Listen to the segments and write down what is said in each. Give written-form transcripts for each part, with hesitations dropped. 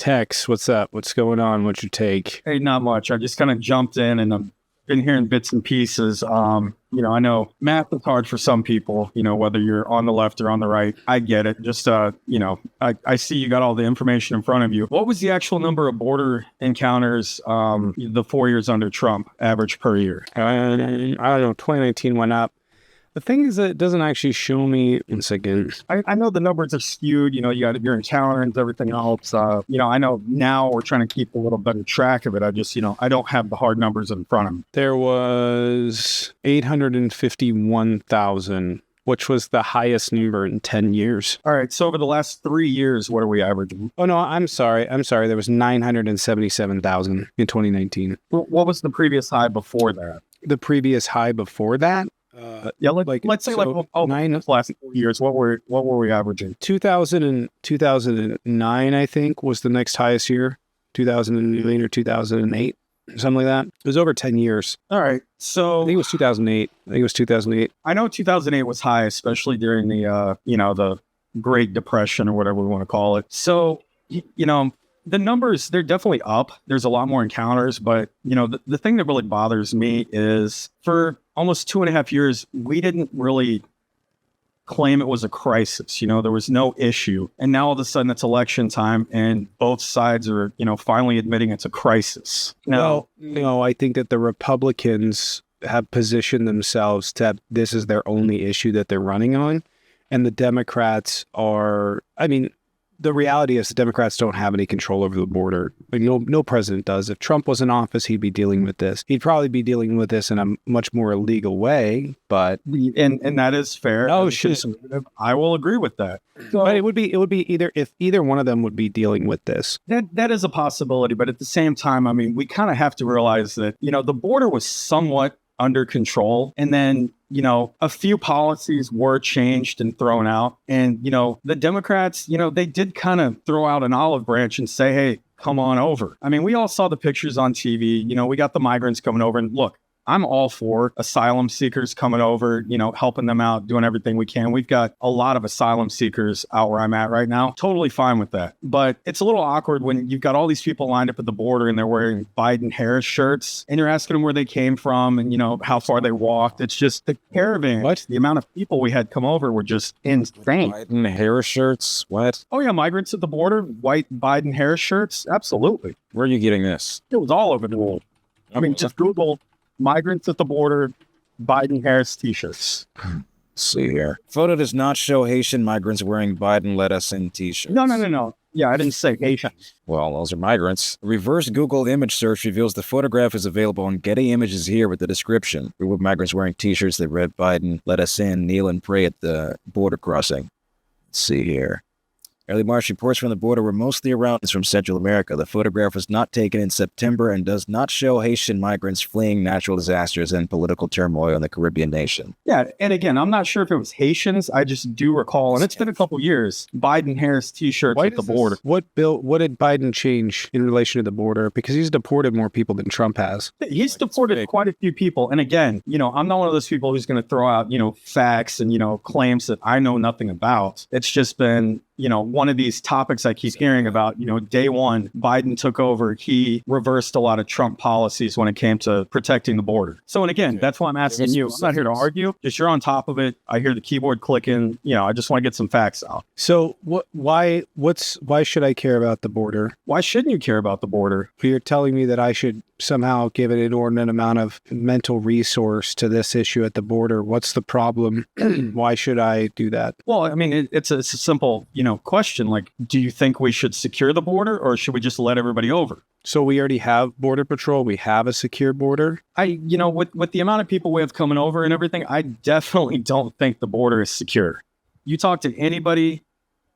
Tex, what's up? What's going on? What's your take? Hey, not much. I just kind of jumped in and I've been hearing bits and pieces. I know math is hard for some people, whether you're on the left or on the right. I get it. Just, I see you got all the information in front of you. What was the actual number of border encounters the 4 years under Trump average per year? I don't know. 2019 went up. The thing is that it doesn't actually show me in seconds. I know the numbers are skewed. You got your encounters, everything else. I know now we're trying to keep a little better track of it. I just, I don't have the hard numbers in front of me. There was 851,000, which was the highest number in 10 years. All right. So over the last 3 years, what are we averaging? Oh, no, I'm sorry. There was 977,000 in 2019. What was the previous high before that? The previous high before that? Let's say last 4 years, what were we averaging? 2009, I think, was the next highest year. 2009 or 2008, something like that. It was over 10 years. All right. So I think it was 2008. I know 2008 was high, especially during the, the Great Depression or whatever we want to call it. So, the numbers, they're definitely up. There's a lot more encounters, but, the thing that really bothers me is for almost 2.5 years, we didn't really claim it was a crisis. There was no issue. And now all of a sudden it's election time and both sides are, finally admitting it's a crisis. Well, I think that the Republicans have positioned themselves to this is their only issue that they're running on. And the Democrats are, the reality is the Democrats don't have any control over the border. No president does. If Trump was in office, he'd be dealing with this. He'd probably be dealing with this in a much more illegal way, but... And that is fair. Oh, shit. I will agree with that. So, but it would be either one of them would be dealing with this. That is a possibility, but at the same time, we kind of have to realize that, the border was somewhat under control. And then, a few policies were changed and thrown out. And, the Democrats, they did kind of throw out an olive branch and say, hey, come on over. We all saw the pictures on TV. We got the migrants coming over. And look, I'm all for asylum seekers coming over, helping them out, doing everything we can. We've got a lot of asylum seekers out where I'm at right now. Totally fine with that. But it's a little awkward when you've got all these people lined up at the border and they're wearing Biden-Harris shirts and you're asking them where they came from and, how far they walked. It's just the caravan. What? The amount of people we had come over were just insane. Biden-Harris shirts? What? Oh, yeah. Migrants at the border, white Biden-Harris shirts. Absolutely. Where are you getting this? It was all over the world. Just Google migrants at the border, Biden-Harris t-shirts. See here. Photo does not show Haitian migrants wearing Biden Let Us In t-shirts. No. Yeah, I didn't say Haitian. Well, those are migrants. Reverse Google image search reveals the photograph is available on Getty Images here with the description. Group of migrants wearing t-shirts that read Biden Let Us In, kneel and pray at the border crossing. Let's see here. Early March reports from the border were mostly around from Central America. The photograph was not taken in September and does not show Haitian migrants fleeing natural disasters and political turmoil in the Caribbean nation. Yeah, and again, I'm not sure if it was Haitians. I just do recall, and it's been a couple years, Biden-Harris t-shirts at the border. What did Biden change in relation to the border? Because he's deported more people than Trump has. He's deported quite a few people. And again, I'm not one of those people who's going to throw out, facts and, claims that I know nothing about. It's just been, one of these topics I keep hearing about, day one, Biden took over. He reversed a lot of Trump policies when it came to protecting the border. So, and again, that's why I'm asking you. I'm not here to argue. Just you're on top of it. I hear the keyboard clicking. I just want to get some facts out. So why should I care about the border? Why shouldn't you care about the border? You're telling me that I should somehow give an inordinate amount of mental resource to this issue at the border. What's the problem? Why should I do that? Well, it's a simple, question. Like, do you think we should secure the border or should we just let everybody over? So we already have border patrol. We have a secure border. With the amount of people we have coming over and everything, I definitely don't think the border is secure. You talk to anybody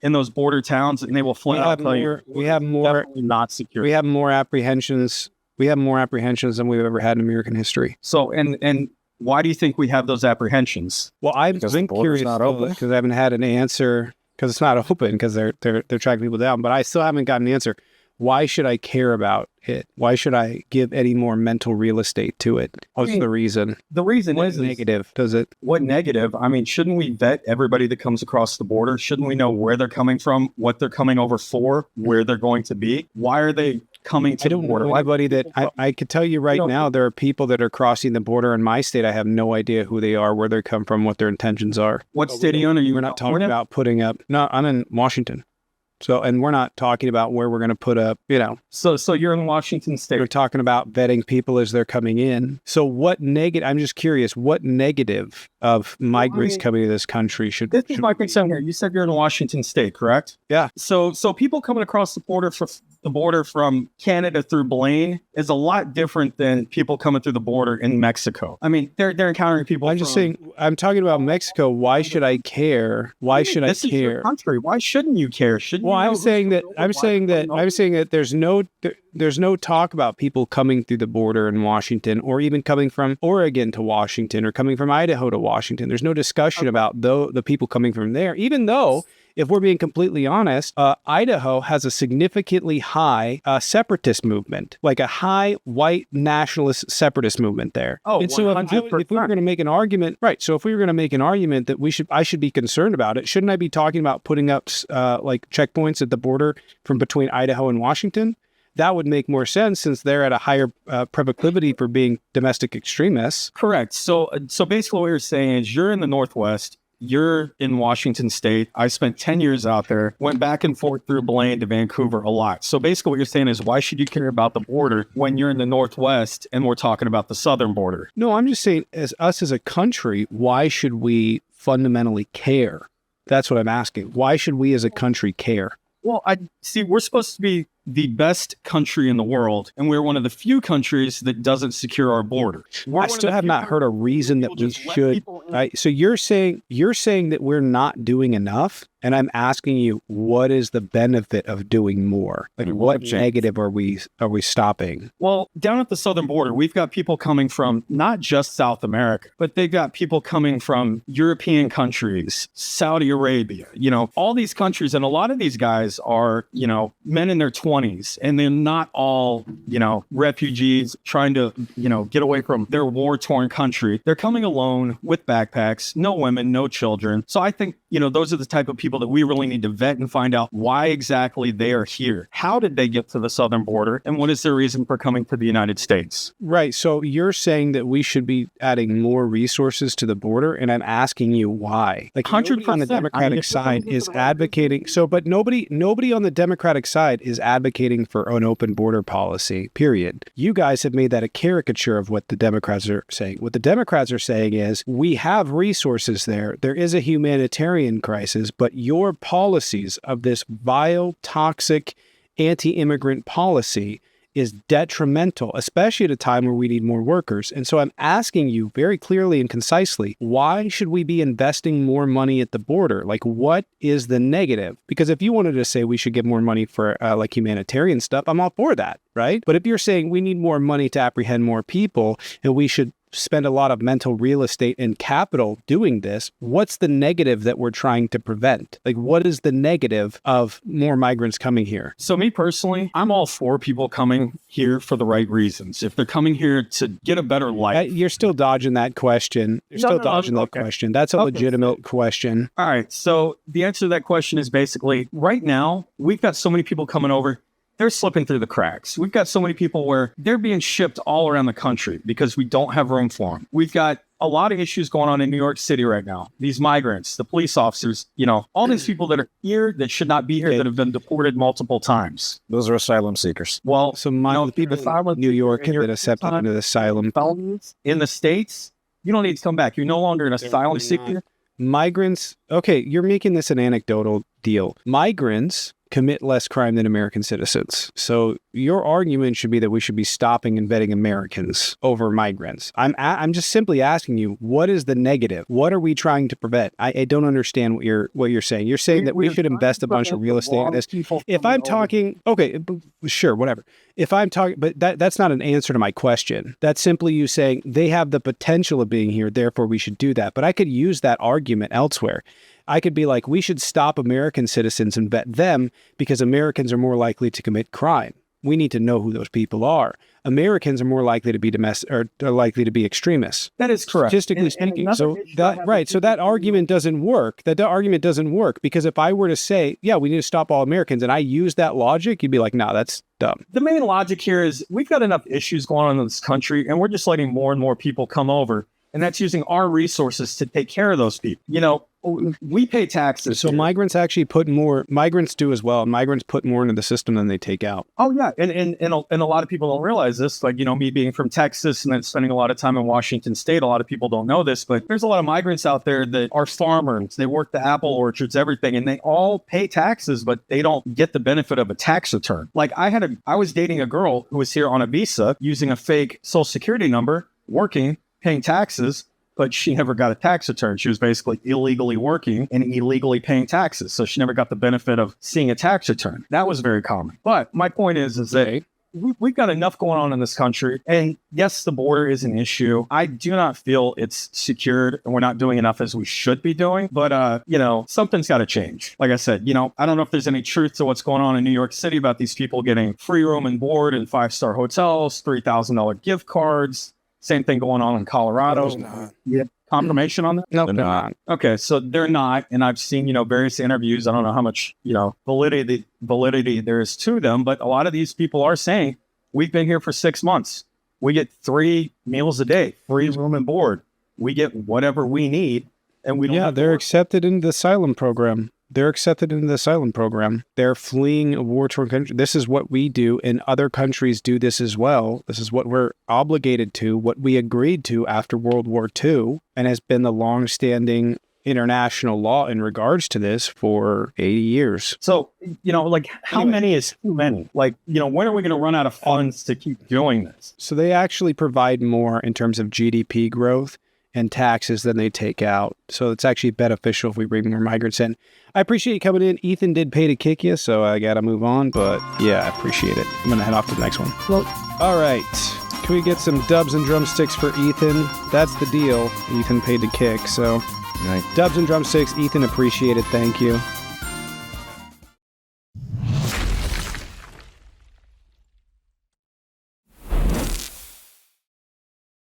in those border towns and they will flat out tell you we have more not secure. We have more apprehensions. We have more apprehensions than we've ever had in American history. So, and why do you think we have those apprehensions? Well, I've been curious because I haven't had an answer because it's not open because they're tracking people down. But I still haven't gotten an answer. Why should I care about it? Why should I give any more mental real estate to it? What's the reason? The reason What is negative does it? what negative? I mean, shouldn't we vet everybody that comes across the border? Shouldn't we know where they're coming from, what they're coming over for, where they're going to be? Why are they coming to I don't the border? know anybody that I could tell you right now, there are people that are crossing the border in my state. I have no idea who they are, where they come from, what their intentions are. What state are you in? Are you We're not talking about putting up. No, I'm in Washington. So, and we're not talking about where we're going to put up, So you're in Washington State. we're talking about vetting people as they're coming in. So what negative, I'm just curious, what negative of migrants coming to this country should This is my concern here. You said you're in Washington State, correct? Yeah. So people coming across the border from Canada through Blaine is a lot different than people coming through the border in Mexico. I mean, they're encountering people. I'm just saying, I'm talking about Mexico. Why should I care? Why should I This is your care? country. Why shouldn't you care? Shouldn't Well, you know I'm saying that who's there's no talk about people coming through the border in Washington, or even coming from Oregon to Washington, or coming from Idaho to Washington. There's no discussion about the people coming from there, even though, if we're being completely honest, Idaho has a significantly high separatist movement, like a high white nationalist separatist movement there. Oh, and so if we were 100%. going to make an argument, right? So if we were going to make an argument that I should be concerned about it, shouldn't I be talking about putting up like checkpoints at the border from between Idaho and Washington? That would make more sense, since they're at a higher proclivity for being domestic extremists. Correct. So basically what you're saying is you're in the Northwest. You're in Washington State. I spent 10 years out there, went back and forth through Blaine to Vancouver a lot. So basically what you're saying is, why should you care about the border when you're in the Northwest and we're talking about the southern border? No, I'm just saying, as a country, why should we fundamentally care? That's what I'm asking. Why should we as a country care? Well, I see, we're supposed to be the best country in the world, and we're one of the few countries that doesn't secure our border. I still have not heard a reason that we should. Right? So you're saying that we're not doing enough, and I'm asking you, what is the benefit of doing more? Like, what negative are we stopping? Well, down at the southern border, we've got people coming from not just South America, but they've got people coming from European countries, Saudi Arabia, all these countries. And a lot of these guys are, men in their 20s, and they're not all, refugees trying to, get away from their war-torn country. They're coming alone with backpacks, no women, no children. So I think, those are the type of people that we really need to vet and find out why exactly they are here. How did they get to the southern border? And what is their reason for coming to the United States? Right. So you're saying that we should be adding more resources to the border, and I'm asking you why. Like, 100% on the Democratic side is advocating. So, but nobody on the Democratic side is advocating for an open border policy, period. You guys have made that a caricature of what the Democrats are saying. What the Democrats are saying is, we have resources there. There is a humanitarian crisis, but your policies of this vile, toxic, anti-immigrant policy is detrimental, especially at a time where we need more workers. And so I'm asking you very clearly and concisely, why should we be investing more money at the border? Like, what is the negative? Because if you wanted to say we should give more money for like humanitarian stuff, I'm all for that, right? But if you're saying we need more money to apprehend more people, and we should spend a lot of mental real estate and capital doing this, what's the negative that we're trying to prevent? Like, what is the negative of more migrants coming here? So me personally, I'm all for people coming here for the right reasons. If they're coming here to get a better life. You're still dodging that question. Question. That's a legitimate question. All right. So the answer to that question is basically, right now, we've got so many people coming over. They're slipping through the cracks. We've got so many people where they're being shipped all around the country because we don't have room for them. We've got a lot of issues going on in New York City right now. These migrants, the police officers, all these people that are here that should not be here, that have been deported multiple times. Those are asylum seekers. Well, so the people in New York have been accepted into the asylum. In the States, you don't need to come back. You're no longer an asylum seeker. Migrants, okay, you're making this an anecdotal deal. Migrants commit less crime than American citizens. So your argument should be that we should be stopping and vetting Americans over migrants. I'm just simply asking you, what is the negative? What are we trying to prevent? I don't understand what you're saying. You're saying that we should invest a bunch of real estate in this. If I'm talking, okay, sure, whatever. If I'm talking, but that's not an answer to my question. That's simply you saying they have the potential of being here, therefore we should do that. But I could use that argument elsewhere. I could be like, we should stop American citizens and vet them because Americans are more likely to commit crime. We need to know who those people are. Americans are more likely to be domestic or are likely to be extremists. That is correct. Statistically speaking. So that argument doesn't work. That argument doesn't work because if I were to say, yeah, we need to stop all Americans, and I use that logic, you'd be like, nah, that's dumb. The main logic here is we've got enough issues going on in this country, and we're just letting more and more people come over. And that's using our resources to take care of those people. You know, we pay taxes. So migrants actually put more, migrants do as well. Migrants put more into the system than they take out. Oh, yeah. And a lot of people don't realize this. Like, you know, me being from Texas and then spending a lot of time in Washington State, a lot of people don't know this, but there's a lot of migrants out there that are farmers. They work the apple orchards, everything, and they all pay taxes, but they don't get the benefit of a tax return. Like I was dating a girl who was here on a visa using a fake social security number, working, paying taxes, but she never got a tax return. She was basically illegally working and illegally paying taxes. So she never got the benefit of seeing a tax return. That was very common. But my point is that we've got enough going on in this country. And yes, the border is an issue. I do not feel it's secured and we're not doing enough as we should be doing. But, you know, something's got to change. Like I said, you know, I don't know if there's any truth to what's going on in New York City about these people getting free room and board in 5-star hotels, $3,000 gift cards. Same thing going on in Colorado. Yeah. Confirmation on that? No, They're not. Okay, so they're not. And I've seen, you know, various interviews. I don't know how much, you know, validity there is to them. But a lot of these people are saying, we've been here for 6 months. We get 3 meals a day, free room and board. We get whatever we need. And we don't. Yeah, they're accepted into the asylum program. They're accepted into the asylum program. They're fleeing a war-torn country. This is what we do, and other countries do this as well. This is what we're obligated to, what we agreed to after World War II, and has been the long-standing international law in regards to this for 80 years. So, you know, like, how many is too many? Like, you know, when are we going to run out of funds to keep doing this? So they actually provide more in terms of GDP growth and taxes than they take out. So it's actually beneficial if we bring more migrants in. I appreciate you coming in. Ethan did pay to kick you, so I got to move on. But yeah, I appreciate it. I'm going to head off to the next one. Well, all right. Can we get some dubs and drumsticks for Ethan? That's the deal. Ethan paid to kick, so Right. dubs and drumsticks. Ethan, appreciate it. Thank you.